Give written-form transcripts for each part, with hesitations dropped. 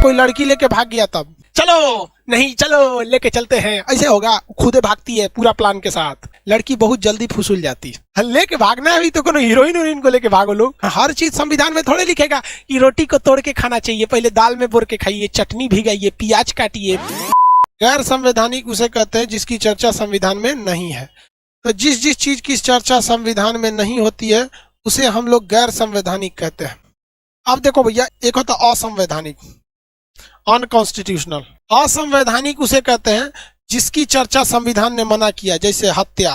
कोई लड़की लेके भाग गया तब चलो नहीं चलो लेके चलते हैं, ऐसे होगा। खुदे भागती है पूरा प्लान के साथ। लड़की बहुत जल्दी फुसूल जाती है। लेके भागना है भी तो कोनो हीरोइन को लेके भागो लोग। हर चीज संविधान में थोड़े लिखेगा कि रोटी को तोड़ के खाना चाहिए, पहले दाल में बोर के खाइए, चटनी भिगाइए, प्याज काटिए। गैर संवैधानिक उसे कहते हैं जिसकी चर्चा संविधान में नहीं है। तो जिस चीज की चर्चा संविधान में नहीं होती है उसे हम लोग गैर संवैधानिक कहते हैं। अब देखो भैया, एक होता असंवैधानिक, अनकॉन्स्टिट्यूशनल। असंवैधानिक उसे कहते हैं जिसकी चर्चा संविधान ने मना किया, जैसे हत्या,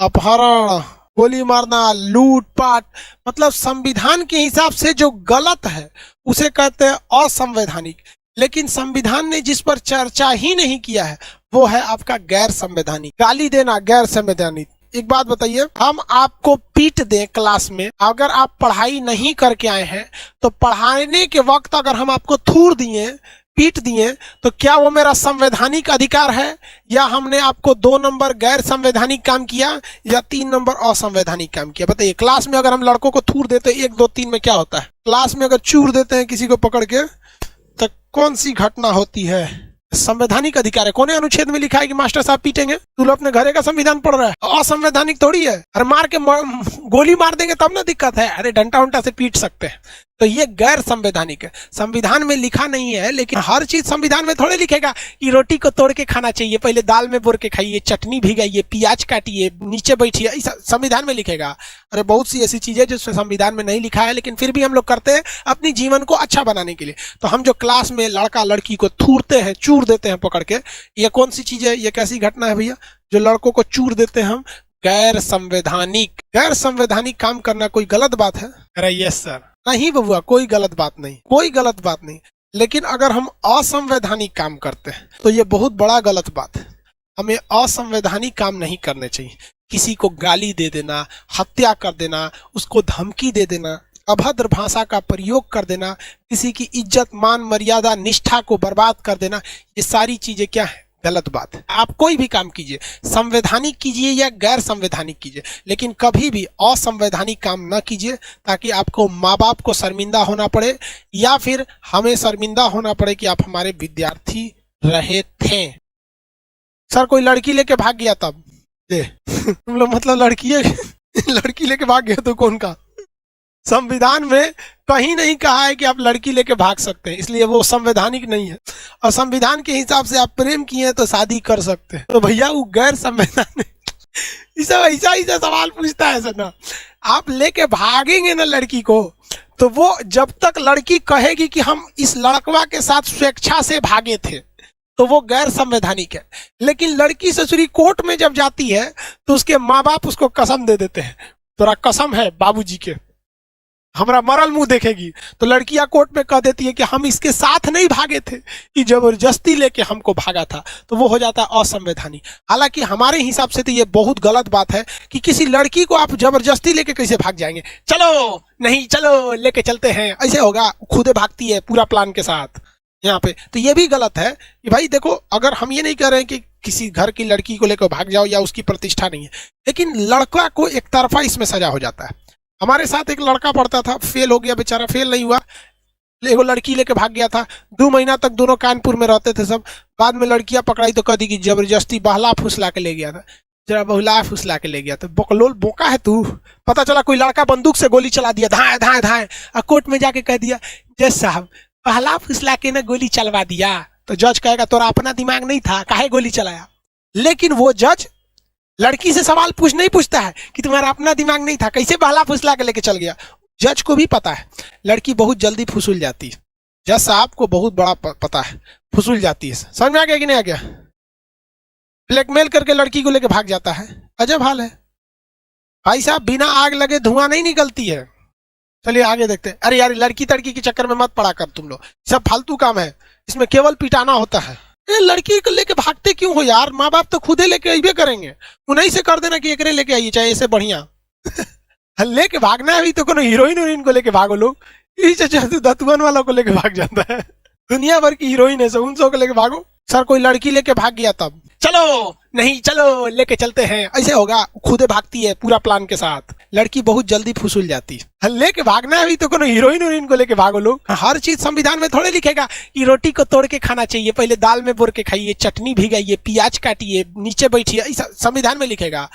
अपहरण, गोली मारना, लूटपाट, मतलब संविधान के हिसाब से जो गलत है उसे कहते हैं असंवैधानिक। लेकिन संविधान ने जिस पर चर्चा ही नहीं किया है वो है आपका गैर संवैधानिक। गाली देना गैर संवैधानिक। एक बात बताइए, हम आपको पीट दें क्लास में, अगर आप पढ़ाई नहीं करके आए हैं तो पढ़ाने के वक्त अगर हम आपको थूर दिए, पीट दिए, तो क्या वो मेरा संवैधानिक अधिकार है, या हमने आपको 2 नंबर गैर संवैधानिक काम किया या 3 नंबर असंवैधानिक काम किया? बताइए, क्लास में अगर हम लड़कों को थूर देते हैं 1 2 3 में क्या होता है? क्लास में अगर चूर देते हैं किसी को पकड़ के तो कौन सी घटना होती है? संवैधानिक अधिकार है। कौन अनुच्छेद में लिखा है कि मास्टर साहब पीटेंगे? तू लोग अपने घरे का संविधान पढ़ रहा है, असंवैधानिक थोड़ी है। अरे मार के गोली मार देंगे तब ना दिक्कत है, अरे डंडा उंटा से पीट सकते हैं। तो ये गैर संवैधानिक है। संविधान में लिखा नहीं है, लेकिन हर चीज संविधान में थोड़े लिखेगा कि रोटी को तोड़ के खाना चाहिए, पहले दाल में बोर के खाइए, चटनी भिगाइए, प्याज काटिए, नीचे बैठिए, संविधान में लिखेगा। अरे बहुत सी ऐसी चीजें जो संविधान में नहीं लिखा है लेकिन फिर भी हम लोग करते हैं अपनी जीवन को अच्छा बनाने के लिए। तो हम जो क्लास में लड़का लड़की को थूरते हैं, चूर देते हैं पकड़ के, ये कौन सी चीज है? ये कैसी घटना है भैया जो लड़कों को चूर देते हैं हम? गैर संवैधानिक। गैर संवैधानिक काम करना कोई गलत बात है? अरे यस सर। नहीं बबुआ, कोई गलत बात नहीं, कोई गलत बात नहीं। लेकिन अगर हम असंवैधानिक काम करते हैं तो ये बहुत बड़ा गलत बात है। हमें असंवैधानिक काम नहीं करने चाहिए। किसी को गाली दे देना, हत्या कर देना, उसको धमकी दे देना, अभद्र भाषा का प्रयोग कर देना, किसी की इज्जत, मान, मर्यादा, निष्ठा को बर्बाद कर देना, ये सारी चीजें क्या है? गलत बात है। आप कोई भी काम कीजिए, संवैधानिक कीजिए या गैर संवैधानिक कीजिए, लेकिन कभी भी असंवैधानिक काम न कीजिए, ताकि आपको माँ बाप को शर्मिंदा होना पड़े या फिर हमें शर्मिंदा होना पड़े कि आप हमारे विद्यार्थी रहे थे। सर कोई लड़की लेके भाग गया तब तुम लोग मतलब लड़की लेके भाग गया तो कौन का? संविधान में कहीं नहीं कहा है कि आप लड़की लेके भाग सकते हैं, इसलिए वो संवैधानिक नहीं है। और संविधान के हिसाब से आप प्रेम किए हैं तो शादी कर सकते हैं, तो भैया वो गैर संवैधानिक। ऐसा सवाल पूछता है सर ना। आप लेके भागेंगे ना लड़की को, तो वो जब तक लड़की कहेगी कि हम इस लड़कवा के साथ स्वेच्छा से भागे थे तो वो गैर संवैधानिक है। लेकिन लड़की ससुरी कोर्ट में जब जाती है तो उसके माँ बाप उसको कसम दे देते हैं, तोरा कसम है बाबूजी के, हमारा मरल मुंह देखेगी। तो लड़कियां कोर्ट में कह देती है कि हम इसके साथ नहीं भागे थे, कि जबरदस्ती लेके हमको भागा था, तो वो हो जाता है असंवैधानिक। हालांकि हमारे हिसाब से तो ये बहुत गलत बात है कि किसी लड़की को आप जबरदस्ती लेके कैसे भाग जाएंगे? चलो नहीं चलो लेके चलते हैं, ऐसे होगा। खुदे भागती है पूरा प्लान के साथ यहाँ पे। तो ये भी गलत है कि भाई देखो, अगर हम ये नहीं कह रहे हैं कि किसी घर की लड़की को लेकर भाग जाओ या उसकी प्रतिष्ठा नहीं है, लेकिन लड़का को एक तरफा इसमें सजा हो जाता है। हमारे साथ एक लड़का पढ़ता था, फेल हो गया बेचारा, फेल नहीं हुआ, एगो लड़की लेके भाग गया था। 2 महीना तक दोनों कानपुर में रहते थे सब। बाद में लड़कियां पकड़ाई तो कह दी कि जबरदस्ती बहला फुसला के ले गया था, जरा बहुला फुसला के ले गया था। बकलोल बोका है तू। पता चला कोई लड़का बंदूक से गोली चला दिया, धाए धाए धाए, और कोर्ट में जाके कह दिया जज साहब बहला फुसला के ना गोली चलवा दिया। तो जज कहेगा तोरा अपना दिमाग नहीं था, काहे गोली चलाया? लेकिन वो जज लड़की से सवाल नहीं पूछता है कि तुम्हारा अपना दिमाग नहीं था, कैसे बहला फुसला के लेके चल गया। जज को भी पता है लड़की बहुत जल्दी फुसूल जाती है। जज साहब को बहुत बड़ा पता है, फुसूल जाती है। समझ में आ गया कि नहीं आ गया? ब्लैकमेल करके लड़की को लेके भाग जाता है। अजब हाल है भाई साहब, बिना आग लगे धुआं नहीं निकलती है। चलिए आगे देखते हैं। अरे यार, लड़की तड़की के चक्कर में मत पड़ा कर तुम लोग, सब फालतू काम है, इसमें केवल पिटाना होता है। लड़की को लेके भागते क्यों हो यार? माँ बाप तो खुदे लेके आइए करेंगे, उन्हीं से कर देना कि एकरे लेके आइए, चाहे ऐसे बढ़िया। लेके भागना है भी तो कोनो हीरोइन को लेके भागो लोग। दतुअन वालों को लेके भाग जाता है, दुनिया भर की हीरोइन है, उन सब को लेके भागो। सर कोई लड़की लेके भाग गया तब चलो नहीं चलो लेके चलते हैं, ऐसे होगा। खुदे भागती है पूरा प्लान के साथ। लड़की बहुत जल्दी फुसूल जाती है। लेके भागना है भी तो कोनो हीरोइन को लेके भागो लोग। हर चीज संविधान में थोड़े लिखेगा कि रोटी को तोड़ के खाना चाहिए, पहले दाल में बोर के खाइए, चटनी भिगाइए, प्याज काटिए, नीचे बैठिए, संविधान में लिखेगा।